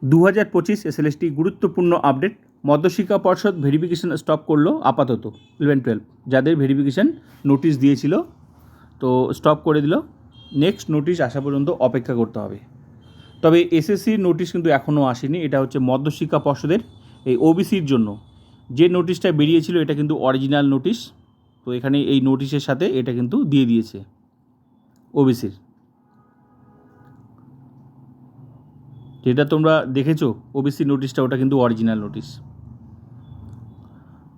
2025 SLST গুরুত্বপূর্ণ update. মধ্যশিক্ষা পর্ষদ verification stop করলো আপাতত 11-12 যাদের ভেরিফিকেশন নোটিশ দিয়েছিল, তো স্টপ করে দিল। নেক্সট নোটিশ আসা পর্যন্ত অপেক্ষা করতে হবে। তবে এসএসসির নোটিশ কিন্তু এখনও আসেনি। এটা হচ্ছে মধ্যশিক্ষা পর্ষদের এই ওবিসির জন্য যে নোটিশটা বেরিয়েছিল, এটা কিন্তু অরিজিনাল নোটিশ। তো এখানে এই নোটিশের সাথে এটা কিন্তু দিয়ে দিয়েছে ওবিসির, যেটা তোমরা দেখেছো ওবিসি নোটিশটা, ওটা কিন্তু অরিজিনাল নোটিশ।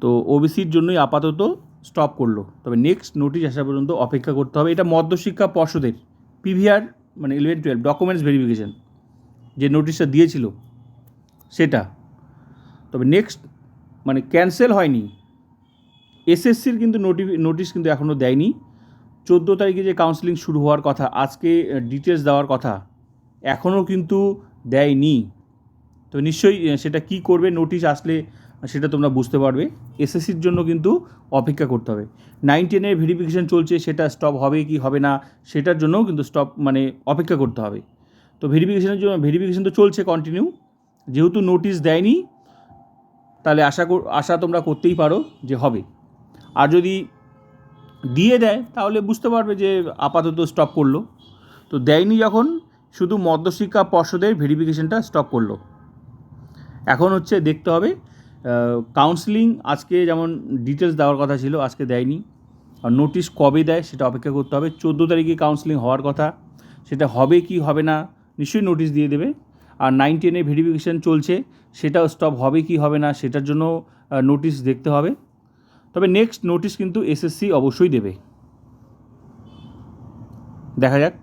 তো ওবিসির জন্যই আপাতত স্টপ করলো। তবে নেক্সট নোটিশ আসা পর্যন্ত অপেক্ষা করতে হবে। এটা মধ্যশিক্ষা পর্ষদের পিভিআর মানে 11-12 ডকুমেন্টস ভেরিফিকেশন যে নোটিশটা দিয়েছিল সেটা। তবে নেক্সট মানে ক্যান্সেল হয়নি। এসএসসির কিন্তু নোটিশ কিন্তু এখনও দেয়নি। 14 তারিখে যে কাউন্সেলিং শুরু হওয়ার কথা, আজকে ডিটেলস দেওয়ার কথা, এখনও কিন্তু দেয়নি। তো নিশ্চয়ই সেটা কি করবে, নোটিশ আসলে সেটা তোমরা বুঝতে পারবে। এসএসসির জন্য কিন্তু অপেক্ষা করতে হবে। 9-10-এর ভেরিফিকেশান চলছে, সেটা স্টপ হবে কি হবে না সেটার জন্যও কিন্তু স্টপ মানে অপেক্ষা করতে হবে। তো ভেরিফিকেশান তো চলছে কন্টিনিউ। যেহেতু নোটিশ দেয়নি, তাহলে আশা তোমরা করতেই পারো যে হবে। আর যদি দিয়ে দেয় তাহলে বুঝতে পারবে যে আপাতত স্টপ করলো। তো দেয়নি যখন, শুধু মধ্যশিক্ষা পর্ষদের ভেরিফিকেশানটা স্টপ করলো। এখন হচ্ছে দেখতে হবে কাউন্সেলিং আজকে যেমন ডিটেলস দেওয়ার কথা ছিল, আজকে দেয়নি। আর নোটিশ কবে দেয় সেটা অপেক্ষা করতে হবে। 14 তারিখে কাউন্সেলিং হওয়ার কথা, সেটা হবে কি হবে না নিশ্চয়ই নোটিশ দিয়ে দেবে। আর 9-10-এর ভেরিফিকেশান চলছে, সেটাও স্টপ হবে কি হবে না সেটার জন্য নোটিশ দেখতে হবে। তবে নেক্সট নোটিশ কিন্তু এসএসসি অবশ্যই দেবে, দেখা যাক।